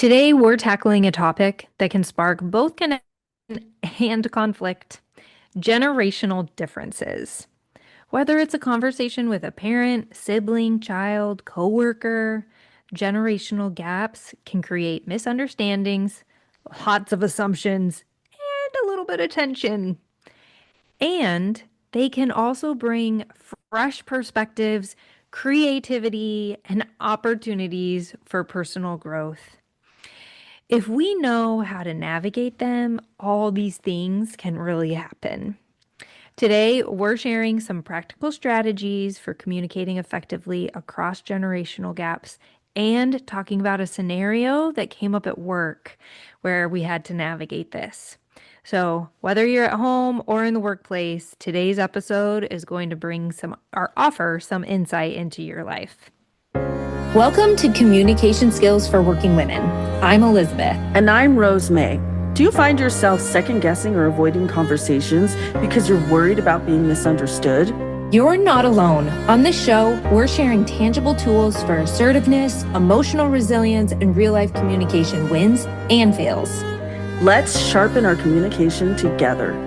Today, we're tackling a topic that can spark both connection and conflict: generational differences. Whether it's a conversation with a parent, sibling, child, coworker, generational gaps can create misunderstandings, lots of assumptions, and a little bit of tension. And they can also bring fresh perspectives, creativity, and opportunities for personal growth. If we know how to navigate them, all these things can really happen. Today, we're sharing some practical strategies for communicating effectively across generational gaps and talking about a scenario that came up at work where we had to navigate this. So, whether you're at home or in the workplace, today's episode is going to bring some or offer some insight into your life. Welcome to Communication Skills for Working Women. I'm Elizabeth. And I'm Rose May. Do you find yourself second guessing or avoiding conversations because you're worried about being misunderstood? You're not alone. On this show, we're sharing tangible tools for assertiveness, emotional resilience, and real-life communication wins and fails. Let's sharpen our communication together.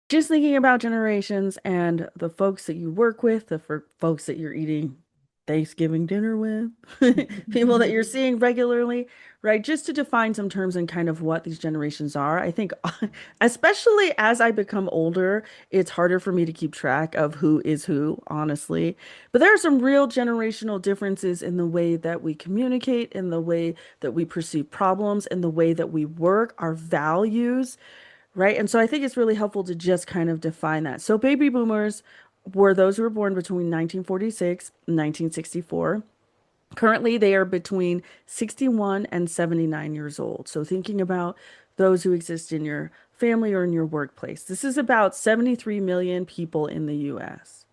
Just thinking about generations and the folks that you work with, the folks that you're eating Thanksgiving dinner with, people that you're seeing regularly, right? Just to define some terms and kind of what these generations are. I think, especially as I become older, it's harder for me to keep track of who is who, honestly. But there are some real generational differences in the way that we communicate, in the way that we perceive problems, in the way that we work, our values. Right. And so I think it's really helpful to just kind of define that. So baby boomers were those who were born between 1946 and 1964. Currently, they are between 61 and 79 years old. So thinking about those who exist in your family or in your workplace, this is about 73 million people in the US.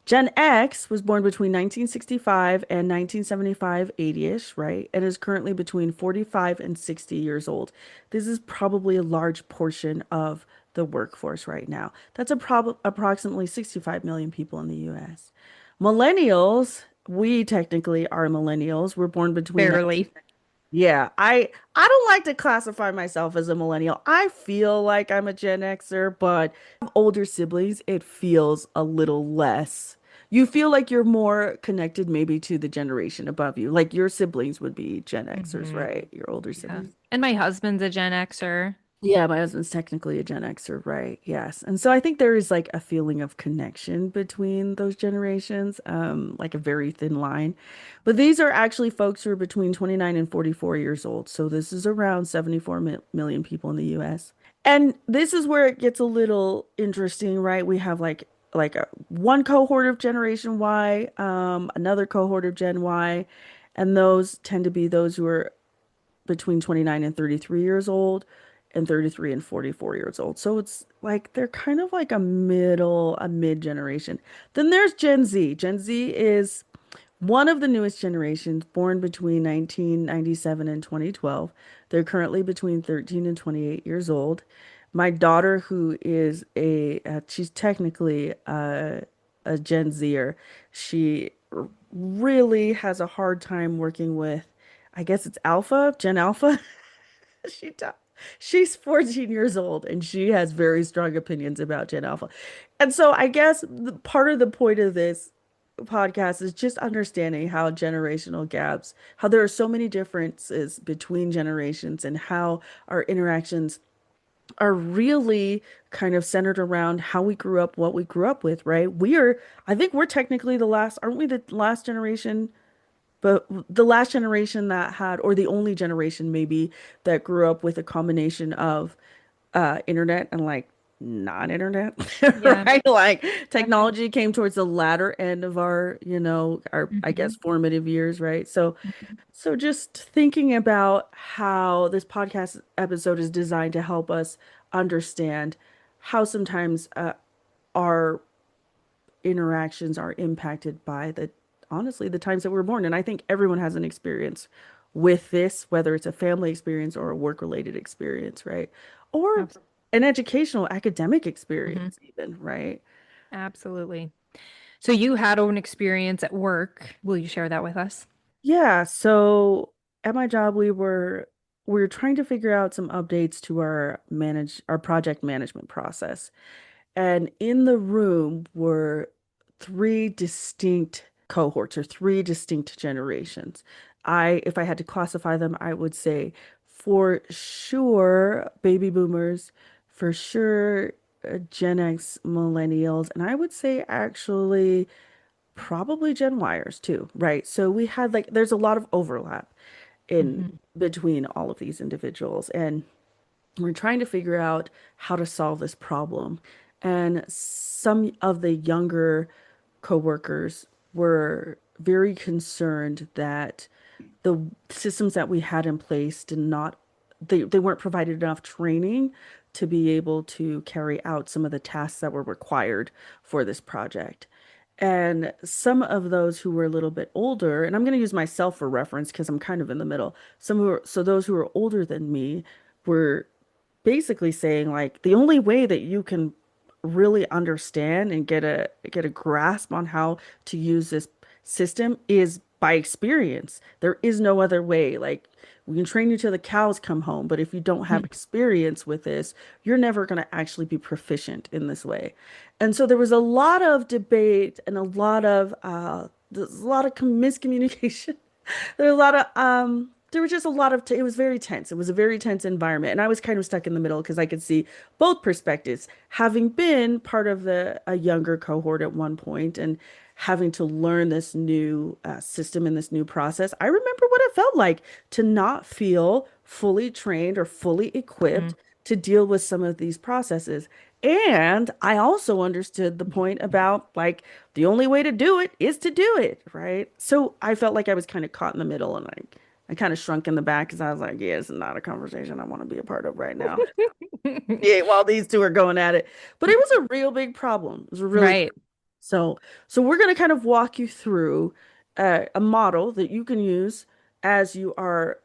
Gen X was born between 1965 and 1975, 80-ish, right? And is currently between 45 and 60 years old. This is probably a large portion of the workforce right now. That's approximately 65 million people in the US. Millennials, we technically are millennials. We're born between Barely. yeah, I don't like to classify myself as a millennial. I feel like I'm a Gen Xer, but older siblings, it feels a little less. You feel like you're more connected maybe to the generation above you. Like your siblings would be Gen Xers, Hmm. right? Your older Yeah. siblings. And my husband's a Gen Xer. Yeah, my husband's technically a Gen Xer, right? Yes. And so I think there is like a feeling of connection between those generations, like a very thin line. But these are actually folks who are between 29 and 44 years old. So this is around 74 million people in the US. And this is where it gets a little interesting, right? We have one cohort of Generation Y, another cohort of Gen Y, and those tend to be those who are between 29 and 33 years old and 33 and 44 years old. So it's like they're kind of like a mid generation. Then there's Gen Z. Gen Z is one of the newest generations born between 1997 and 2012. They're currently between 13 and 28 years old. My daughter, who is she's technically a Gen Zer, she really has a hard time working with, I guess it's Alpha, Gen Alpha. She does. She's 14 years old and she has very strong opinions about Gen Alpha. And so I guess part of the point of this podcast is just understanding how generational gaps, how there are so many differences between generations and how our interactions are really kind of centered around how we grew up, what we grew up with, right? I think we're technically the last, aren't we the last generation, but the last generation that had, or the only generation maybe that grew up with a combination of internet and like non-internet, Yeah. right? Like Yeah. technology came towards the latter end of our I Hmm. guess formative years, right? So just thinking about how this podcast episode is designed to help us understand how sometimes our interactions are impacted by the honestly the times that we're born. And I think everyone has an experience with this, whether it's a family experience or a work-related experience, right? Or an educational academic Mhm. experience even, right? Absolutely. So you had an experience at work. Will you share that with us? Yeah, so at my job we were trying to figure out some updates to our project management process. And in the room were three distinct cohorts or three distinct generations. If I had to classify them, I would say for sure baby boomers, for sure Gen X millennials, and I would say actually probably Gen Yers too, right? So we had like there's a lot of overlap in Mhm. between all of these individuals, and we're trying to figure out how to solve this problem. And some of the younger coworkers were very concerned that the systems that we had in place did not they weren't provided enough training to be able to carry out some of the tasks that were required for this project. And some of those who were a little bit older, and I'm going to use myself for reference because I'm kind of in the middle. So those who were older than me were basically saying like the only way that you can really understand and get a grasp on how to use this system is by experience. There is no other way. Like we can train you till the cows come home, but if you don't have experience with this, you're never going to actually be proficient in this way. And so there was a lot of debate and there's a lot of miscommunication. There were a lot of there was just a lot of it was very tense. It was a very tense environment, and I was kind of stuck in the middle because I could see both perspectives. Having been part of the a younger cohort at one point and having to learn this new system and this new process, I remember what it felt like to not feel fully trained or fully equipped Mhm. to deal with some of these processes. And I also understood the point about like the only way to do it is to do it, right? So I felt like I was kind of caught in the middle and I kind of shrunk in the back because I was like, yeah, it's not a conversation I want to be a part of right now. Yeah, while these two are going at it. But it was a real big problem. It was a really Right. so so we're going to kind of walk you through a model that you can use as you are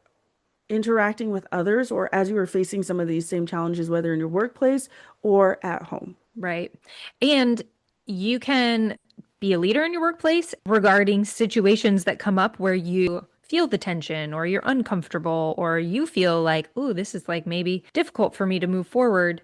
interacting with others or as you are facing some of these same challenges, whether in your workplace or at home. Right. And you can be a leader in your workplace regarding situations that come up where you feel the tension or you're uncomfortable or you feel like, oh, this is like maybe difficult for me to move forward.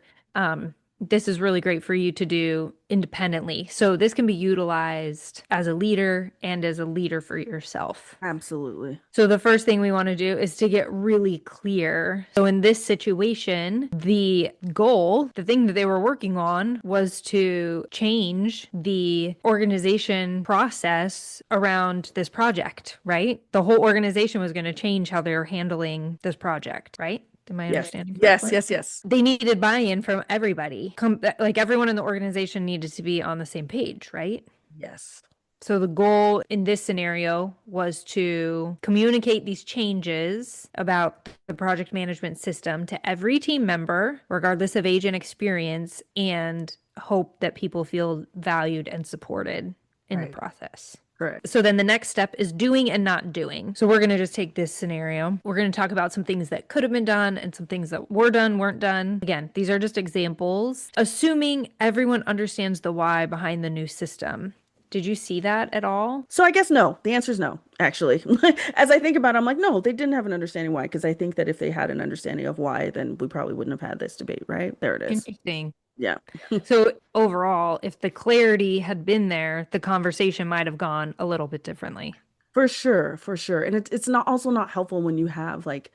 This is really great for you to do independently. So this can be utilized as a leader and as a leader for yourself. Absolutely. So the first thing we want to do is to get really clear. So in this situation, the goal, the thing that they were working on was to change the organization process around this project, right? The whole organization was going to change how they're handling this project, right? Am I Yes. understanding Yes, correctly? yes, yes. They needed buy-in from everybody. Like everyone in the organization needed to be on the same page, right? Yes. So the goal in this scenario was to communicate these changes about the project management system to every team member, regardless of age and experience, and hope that people feel valued and supported in the Right. process. Correct. So then the next step is doing and not doing. So we're going to just take this scenario. We're going to talk about some things that could have been done and some things that were done, weren't done. Again, these are just examples, assuming everyone understands the why behind the new system. Did you see that at all? So I guess no. The answer is no, actually. As I think about it, I'm like, no, they didn't have an understanding why. Because I think that if they had an understanding of why, then we probably wouldn't have had this debate, right? There it is. Interesting. Yeah, So overall, if the clarity had been there, the conversation might have gone a little bit differently. for sure, for sure. And it's not also not helpful when you have like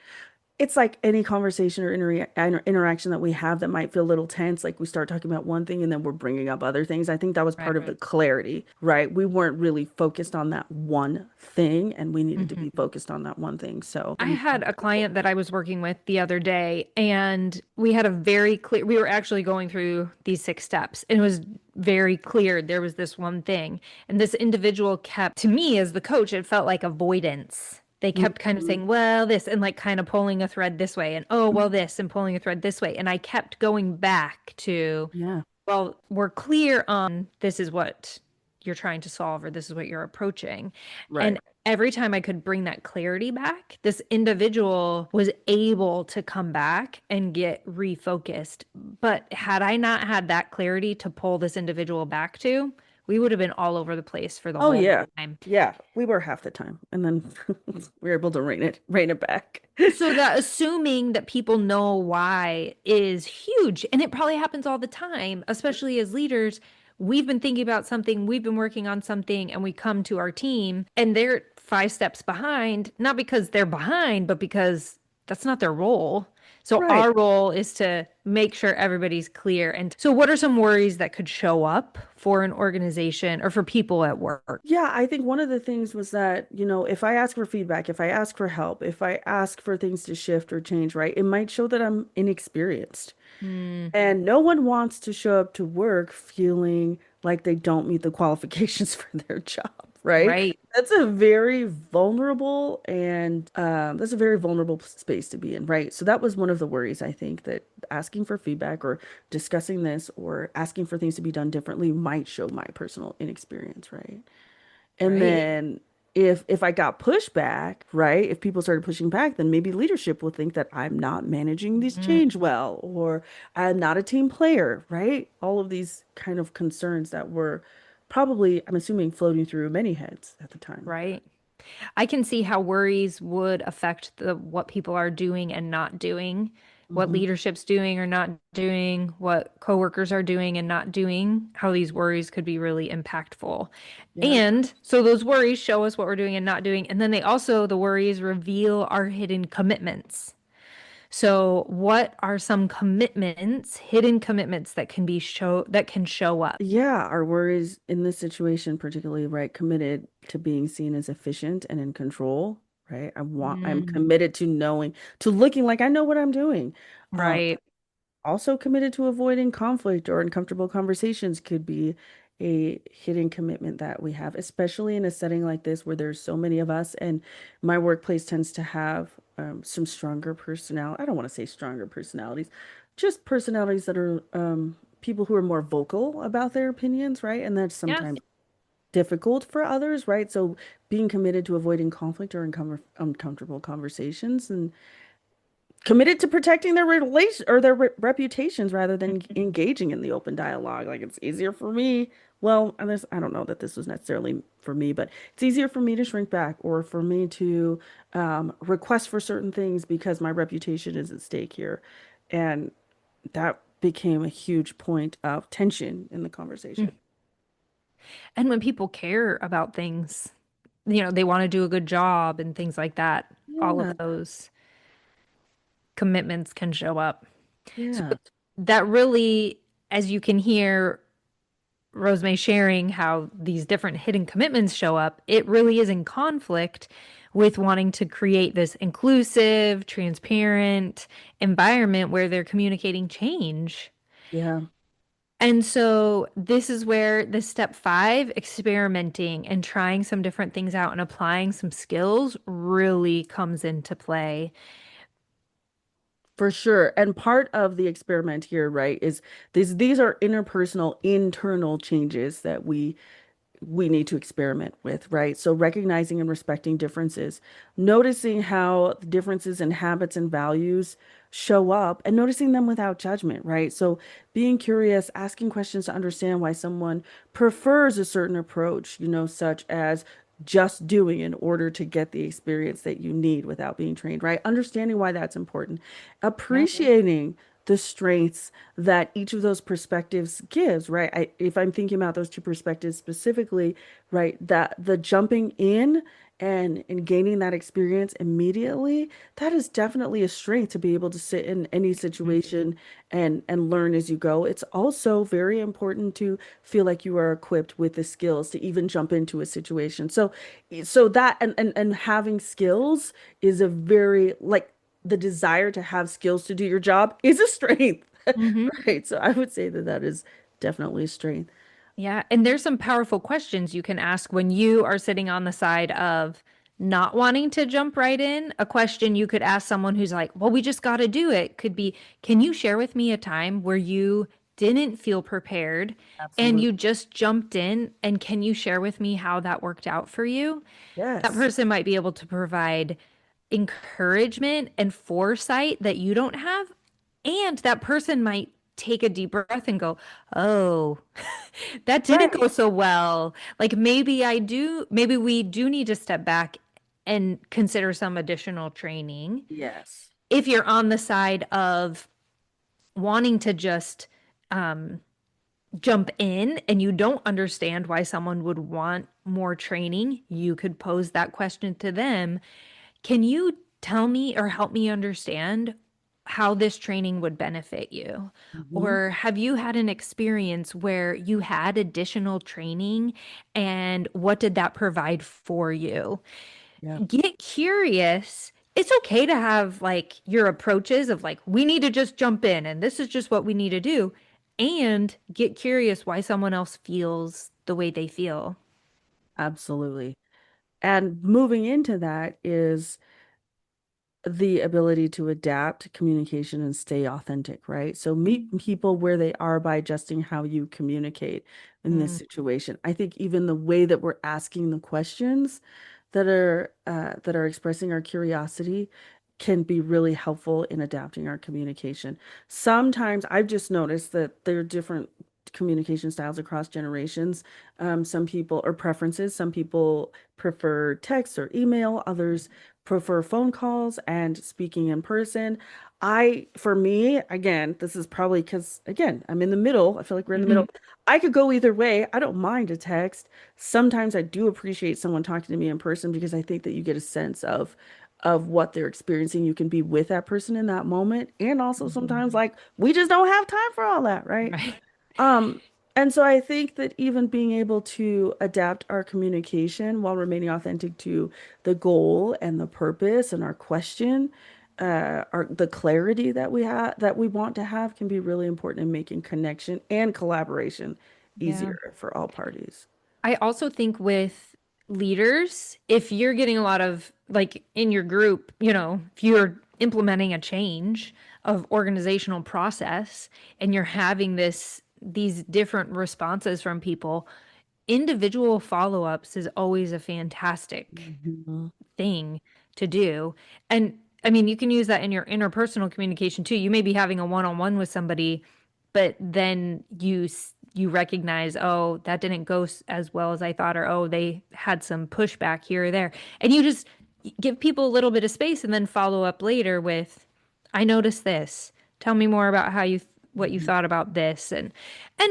it's like any conversation or interaction that we have that might feel a little tense. Like we start talking about one thing and then we're bringing up other things. I think that was Right. part of the clarity, right? We weren't really focused on that one thing and we needed to be Mhm. focused on that one thing. So, I had a client that I was working with the other day, and we had a very clear, we were actually going through these 6 steps, and it was very clear there was this one thing. And this individual kept, to me as the coach, it felt like avoidance. They kept kind of mhm. saying, well, this, and like kind of pulling a thread this way, and oh, well, this, and pulling a thread this way. And I kept going back to, Yeah, well, we're clear on this is what you're trying to solve or this is what you're approaching. Right. And every time I could bring that clarity back, this individual was able to come back and get refocused. But had I not had that clarity to pull this individual back to, we would have been all over the place for the Oh whole yeah. time. Yeah, we were half the time. And then we were able to rein it back. So that assuming that people know why is huge. And it probably happens all the time, especially as leaders. We've been thinking about something, we've been working on something, and we come to our team and they're 5 steps behind, not because they're behind, but because that's not their role. So Right. our role is to make sure everybody's clear. And so what are some worries that could show up for an organization or for people at work? Yeah, I think one of the things was that, if I ask for feedback, if I ask for help, if I ask for things to shift or change, right, it might show that I'm inexperienced. Mm, And no one wants to show up to work feeling like they don't meet the qualifications for their job, right? right. That's a very vulnerable space to be in, right? So that was one of the worries, I think, that asking for feedback or discussing this or asking for things to be done differently might show my personal inexperience, right? And Right. then if I got pushback, right, if people started pushing back, then maybe leadership will think that I'm not managing this Mm, change well, or I'm not a team player, right? All of these kind of concerns that were probably, I'm assuming, floating through many heads at the time. right. I can see how worries would affect the what people are doing and not doing, what Hmm. leadership's doing or not doing, what coworkers are doing and not doing, how these worries could be really impactful. Yeah. And so those worries show us what we're doing and not doing. And then the worries reveal our hidden commitments. So what are some commitments, hidden commitments that can show up? Yeah, our worries in this situation, particularly, right, committed to being seen as efficient and in control, right? I'm Mm, committed to knowing, to looking like I know what I'm doing. Um, right. Also committed to avoiding conflict or uncomfortable conversations could be a hidden commitment that we have, especially in a setting like this where there's so many of us. And my workplace tends to have some stronger personality. I don't want to say stronger personalities, just personalities that are people who are more vocal about their opinions, right? And that's Yeah. sometimes difficult for others, right? So being committed to avoiding conflict or uncomfortable conversations and committed to protecting their relation or their reputations rather than engaging in the open dialogue. Like it's easier for me. Well, and I don't know that this was necessarily for me, but it's easier for me to shrink back or for me to request for certain things because my reputation is at stake here. And that became a huge point of tension in the conversation. And when people care about things, they want to do a good job and things like that, all of Yeah, those commitments can show up. So yeah, that really, as you can hear Rosemary sharing how these different hidden commitments show up, it really is in conflict with wanting to create this inclusive, transparent environment where they're communicating change. yeah. And so this is where the step 5, experimenting and trying some different things out and applying some skills really comes into play. For sure. And part of the experiment here, right, is these are interpersonal, internal changes that we need to experiment with, right? So recognizing and respecting differences, noticing how the differences in habits and values show up and noticing them without judgment, right? So being curious, asking questions to understand why someone prefers a certain approach, such as just doing in order to get the experience that you need without being trained, right? Understanding why that's important, Yeah. appreciating the strengths that each of those perspectives gives, right? If I'm thinking about those two perspectives specifically, right, that the jumping in and gaining that experience immediately, that is definitely a strength to be able to sit in any situation and learn as you go. It's also very important to feel like you are equipped with the skills to even jump into a situation. So that and having skills is a very like the desire to have skills to do your job is a strength, Hmm. right? So I would say that that is definitely a strength. Yeah. And there's some powerful questions you can ask when you are sitting on the side of not wanting to jump right in. A question you could ask someone who's like, well, we just got to do it could be, can you share with me a time where you didn't feel prepared and Absolutely. you just jumped in. And can you share with me how that worked out for you? That Yes. person might be able to provide encouragement and foresight that you don't have. And that person might take a deep breath and go, oh, that didn't Right. go so well. Like maybe we do need to step back and consider some additional training. Yes. If you're on the side of wanting to just um, jump in and you don't understand why someone would want more training, you could pose that question to them. Can you tell me or help me understand how this training would benefit you? Hmm. Or have you had an experience where you had additional training and what did that provide for you? Yeah. Get curious. It's okay to have like your approaches of like, we need to just jump in and this is just what we need to do. And get curious why someone else feels the way they feel. Absolutely. And moving into that is the ability to adapt communication and stay authentic, right? So meet people where they are by adjusting how you communicate in this Mm, situation. I think even the way that we're asking the questions that are expressing our curiosity can be really helpful in adapting our communication. Sometimes I've just noticed that there are different communication styles across generations. Some people or preferences, some people prefer text or email, others prefer phone calls and speaking in person. For me, again, this is probably because, again, I'm in the middle. I feel like we're in the middle. mhm. I could go either way. I don't mind a text. Sometimes I do appreciate someone talking to me in person because I think that you get a sense of what they're experiencing. You can be with that person in that moment. And also sometimes like we just don't have time for all that, right? Right. Um, and so I think that even being able to adapt our communication while remaining authentic to the goal and the purpose and our question, the clarity that we want to have can be really important in making connection and collaboration Yeah. easier for all parties. I also think with leaders, if you're getting a lot of like in your group, if you're implementing a change of organizational process and you're having these different responses from people, individual follow-ups is always a fantastic Mhm. thing to do. And I mean, you can use that in your interpersonal communication too. You may be having a one-on-one with somebody, but then you recognize, oh, that didn't go as well as I thought, or oh, they had some pushback here or there. And you just give people a little bit of space and then follow up later with, I noticed this. Tell me more about what you Mhm. thought about this. And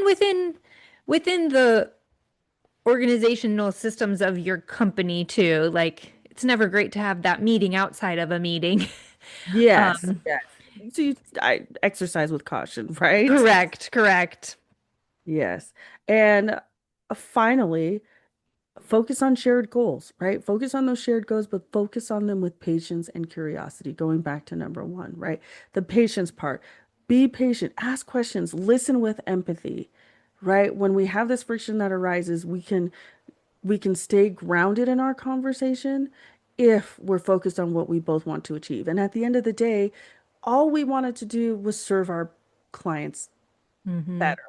within the organizational systems of your company too. Like it's never great to have that meeting outside of a meeting. Yes, yes. So I exercise with caution, right? Correct, correct. Yes. And finally, focus on shared goals, right? Focus on those shared goals, but focus on them with patience and curiosity. Going back to number one, right? The patience part. Be patient, ask questions, listen with empathy, right? When we have this friction that arises, we can stay grounded in our conversation if we're focused on what we both want to achieve. And at the end of the day, all we wanted to do was serve our clients Hmm. better,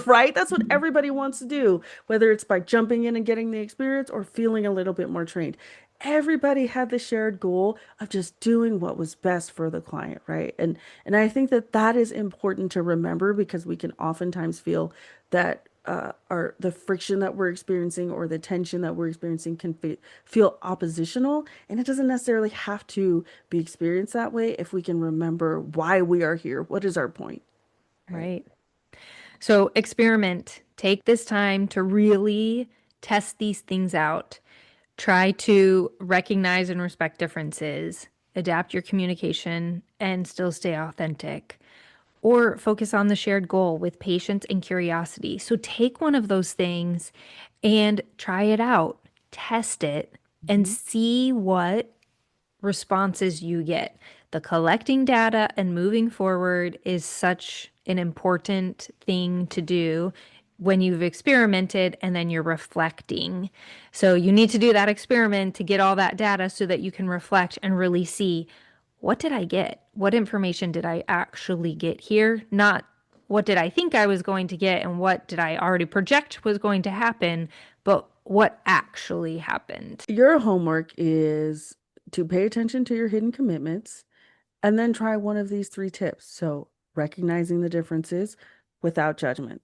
right? That's what everybody wants to do, whether it's by jumping in and getting the experience or feeling a little bit more trained. Everybody had the shared goal of just doing what was best for the client, right? And I think that that is important to remember because we can oftentimes feel that our the friction that we're experiencing or the tension that we're experiencing can feel oppositional, and it doesn't necessarily have to be experienced that way if we can remember why we are here. What is our point, right? Right. So experiment. Take this time to really test these things out. Try to recognize and respect differences, adapt your communication, and still stay authentic. Or focus on the shared goal with patience and curiosity. So take one of those things and try it out, test it, and Mhm. see what responses you get. The collecting data and moving forward is such an important thing to do when you've experimented and then you're reflecting. So you need to do that experiment to get all that data so that you can reflect and really see what did I get? What information did I actually get here? Not what did I think I was going to get and what did I already project was going to happen, but what actually happened. Your homework is to pay attention to your hidden commitments and then try one of these 3 tips. So, recognizing the differences without judgment.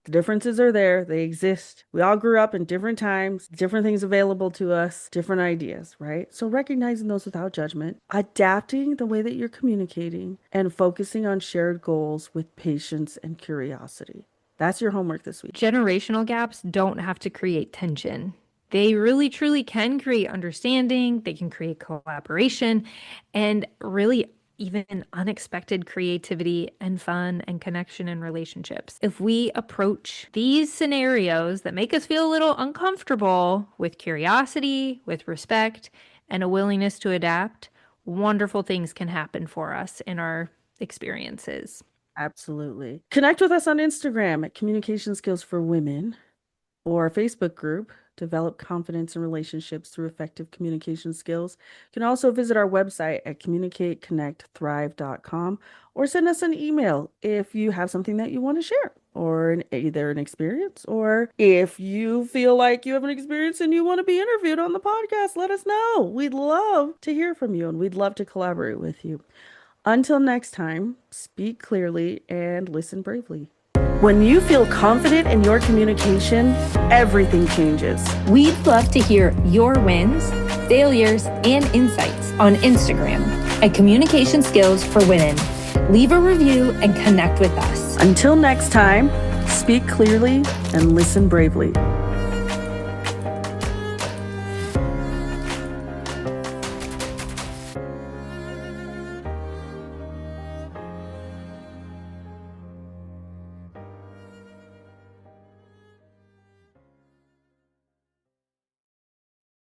The differences are there, they exist. We all grew up in different times, different things available to us, different ideas, right? So, recognizing those without judgment, adapting the way that you're communicating, and focusing on shared goals with patience and curiosity. That's your homework this week. Generational gaps don't have to create tension. They really truly can create understanding, they can create collaboration, and really even unexpected creativity and fun and connection in relationships. If we approach these scenarios that make us feel a little uncomfortable with curiosity, with respect, and a willingness to adapt, wonderful things can happen for us in our experiences. Absolutely. Connect with us on Instagram at Communication Skills for Women or our Facebook group, Develop Confidence in Relationships Through Effective Communication Skills. You can also visit our website at communicateconnectthrive.com or send us an email if you have something that you want to share or either an experience, or if you feel like you have an experience and you want to be interviewed on the podcast, let us know. We'd love to hear from you and we'd love to collaborate with you. Until next time, speak clearly and listen bravely. When you feel confident in your communication, everything changes. We'd love to hear your wins, failures, and insights on Instagram at Communication Skills for Women. Leave a review and connect with us. Until next time, speak clearly and listen bravely.